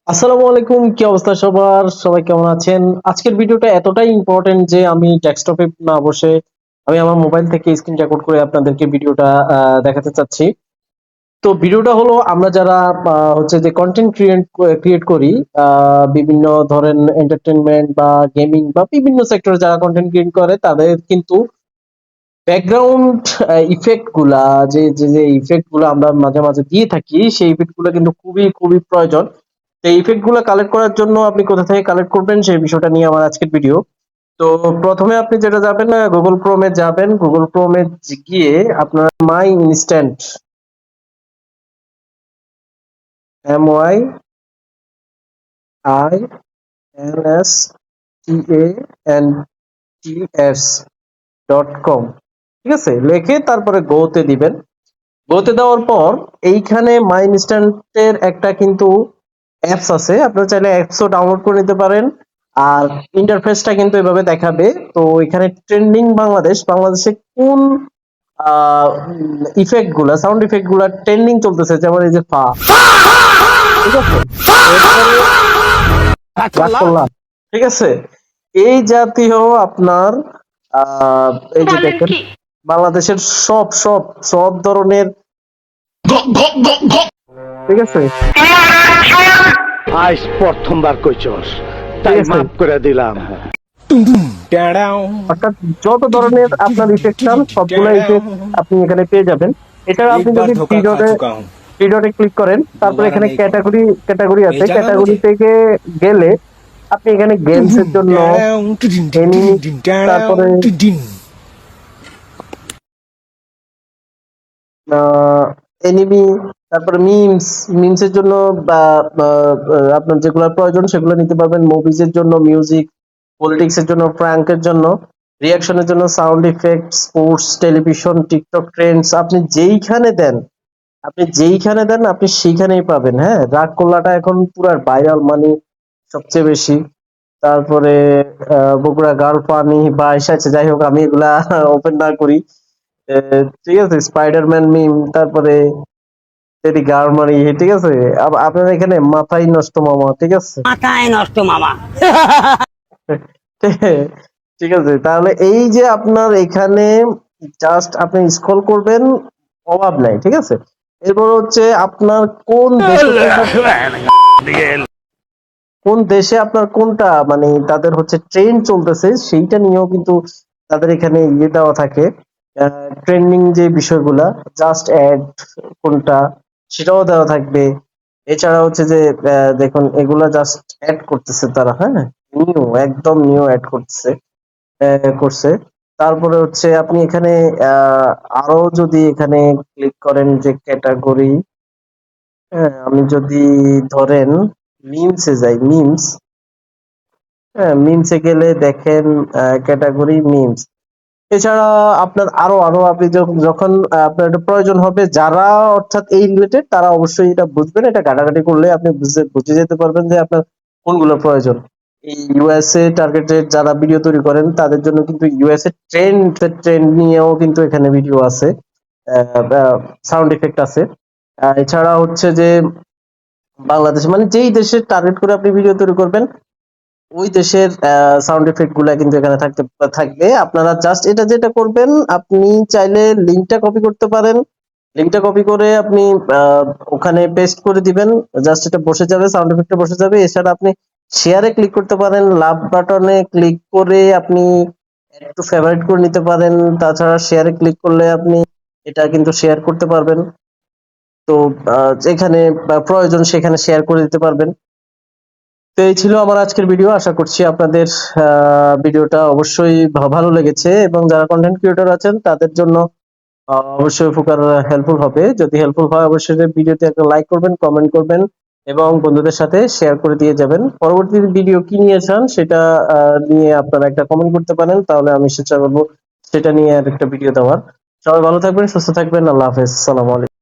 আসসালামু আলাইকুম, কি অবস্থা সবার? সবাই কেমন আছেন? আজকের ভিডিওটা এতটাই ইম্পর্টেন্ট যে আমি ডেস্কটপে না বসে আমি আমার মোবাইল থেকে স্ক্রিন রেকর্ড করে আপনাদেরকে ভিডিওটা দেখাতে চাচ্ছি। তো ভিডিওটা হলো আমরা যারা হচ্ছে যে কন্টেন্ট ক্রিয়েট করি, বিভিন্ন ধরেন এন্টারটেইনমেন্ট বা গেমিং বা বিভিন্ন সেক্টরে যারা কন্টেন্ট ক্রিয়েট করে তাদের কিন্তু ব্যাকগ্রাউন্ড ইফেক্ট গুলা যে ইফেক্ট গুলা আমরা মাঝে মাঝে দিয়ে থাকি সেই ইফেক্ট গুলা কিন্তু খুবই খুবই প্রয়োজন। তো এই ইফেক্ট গুলা কালেক্ট করার জন্য আপনি কোথা থেকে কালেক্ট করবেন সেই বিষয়টা নিয়ে আমার আজকের ভিডিও। তো প্রথমে আপনি যেটা যাবেন, গুগল ক্রোমে যাবেন। গুগল ক্রোমে গিয়ে আপনার মাই ইনস্ট্যান্ট, MYINSTANTS.com, ঠিক আছে, লিখে তারপরে গোতে দিবেন। গোতে দেওয়ার পর এইখানে মাই ইনস্ট্যান্টের একটা কিন্তু অ্যাপস আছে, আপনারা চাইলে অ্যাপসও ডাউনলোড করে নিতে পারেন। আর ইন্টারফেসটা কিন্তু এভাবে দেখাবে। তো এখানে ট্রেন্ডিং বাংলাদেশে কোন ইফেক্ট গুলা, সাউন্ড ইফেক্ট গুলা ট্রেন্ডিং চলতেছে, যেমন এই যে ফা, ঠিক আছে, এরপরে রাগ করলাম, ঠিক আছে, এই জাতীয় আপনার আহ এই যে বলেন দেখেন কি? বাংলাদেশের সব সব সব ধরনের, ঠিক আছে, আজ প্রথমবার কইছস, ঠিক তাই আছে, মাফ করে দিলাম। অর্থাৎ যত ধরনের আপনার ইফেক্ট চান সবগুলো ইফেক্ট আপনি এখানে পেয়ে যাবেন। এছাড়া আপনি एक बार যদি धोखा खा चुका हूँ। থ্রি ডটে ক্লিক করেন, তারপরে दोबारा এখানে नहीं खाऊंगा। ক্যাটাগরি আছে, भेजा ना ক্যাটাগরি मुझे। থেকে গেলে আপনি এখানে গেমস এর জন্য, এনিমি, তারপরে এনিমি, তারপরে মিমস এর জন্য বা আপনার যেগুলো প্রয়োজন সেগুলো নিতে পারবেন। মুভিজ এর জন্য মিউজিক, পলিটিক্স এর জন্য, প্র্যাঙ্কের জন্য, রিয়াকশনের জন্য sound effect, sports, television, TikTok Trends, আপনি যেইখানে দেন আপনি সেইখানেই পাবেন। হ্যাঁ, রাগ কোল্লাটা এখন পুরো ভাইরাল, মানে সবচেয়ে বেশি। তারপরে বগুড়া গার্ল পানি বা এসেছে, যাই হোক আমি এগুলা ওপেন না করি। ঠিক আছে, স্পাইডারম্যান মিম, তারপরে টেডি গার্মারি, ঠিক আছে। আপনার এখানে মাথাই নষ্ট মামা, ঠিক আছে। মাথায় নষ্ট মামা। ঠিক আছে, তাহলে এই যে আপনার এখানে জাস্ট আপনি স্ক্রল করবেন, অভাব নাই, ঠিক আছে। এরপর হচ্ছে আপনার কোন দেশে আপনার কোনটা, মানে তাদের হচ্ছে ট্রেন্ড চলতেছে সেইটা নিয়েও কিন্তু তাদের এখানে ইয়ে দেওয়া থাকে, ট্রেন্ডিং যে বিষয়গুলা, জাস্ট অ্যাড কোনটা সেটাও দেওয়া থাকবে। এছাড়া হচ্ছে যে দেখুন এগুলা জাস্ট অ্যাড করতেছে তারা, হ্যাঁ, একদম নিউ অ্যাড করছে। তারপরে হচ্ছে আপনি এখানে আরো যদি এখানে ক্লিক করেন যে ক্যাটাগরি, হ্যাঁ, আমি যদি ধরেন মিমসে যাই, হ্যাঁ, মিমসে গেলে দেখেন ক্যাটাগরি মিমস। এছাড়া আপনার আরো আরো আপনি যখন আপনার এটা প্রয়োজন হবে, যারা অর্থাৎ এই রিলেটেড তারা অবশ্যই এটা বুঝবেন। এটা ঘাটাঘাটি করলে আপনি বুঝে যেতে পারবেন যে আপনার কোনগুলো প্রয়োজন। এই ইউএসএ টার্গেটেড যারা ভিডিও তৈরি করেন তাদের জন্য কিন্তু ইউএসএ ট্রেন্ড নিয়েও কিন্তু এখানে ভিডিও আছে, সাউন্ড ইফেক্ট আছে। এছাড়া হচ্ছে যে বাংলাদেশ, মানে যেই দেশের টার্গেট করে আপনি ভিডিও তৈরি করবেন ওই দেশের সাউন্ড ইফেক্ট গুলা কিন্তু এখানে থাকবে। আপনারা জাস্ট এটা যেটা করবেন, আপনি চাইলে লিঙ্কটা কপি করতে পারেন। লিঙ্কটা কপি করে আপনি আহ, ওখানে পেস্ট করে দিবেন। জাস্ট এটা বসে যাবে, সাউন্ড ইফেক্টটা বসে যাবে। এছাড়া আপনি শেয়ারে ক্লিক করতে পারেন, লাভ বাটনে ক্লিক করে আপনি একটু ফেভারিট করে নিতে পারেন। তাছাড়া শেয়ারে ক্লিক করলে আপনি এটা কিন্তু শেয়ার করতে পারবেন। তো যেখানে প্রয়োজন সেখানে শেয়ার করে দিতে পারবেন। তো এই ছিল আমার আজকের ভিডিও। আশা করছি আপনাদের ভিডিওটা অবশ্যই ভালো লেগেছে এবং যারা কন্টেন্ট ক্রিয়েটর আছেন তাদের জন্য অবশ্যই উপকার, হেল্পফুল হবে। যদি হেল্পফুল হয় অবশ্যই ভিডিওতে একটা লাইক করবেন, কমেন্ট করবেন এবং বন্ধুদের সাথে শেয়ার করে দিয়ে যাবেন। পরবর্তী ভিডিও কি নিয়ে চান সেটা নিয়ে আপনারা একটা কমেন্ট করতে পারেন, তাহলে আমি চেষ্টা করবো সেটা নিয়ে আর একটা ভিডিও দেওয়ার। সবাই ভালো থাকবেন, সুস্থ থাকবেন, আল্লাহ হাফেজ, সালাম আলাইকুম।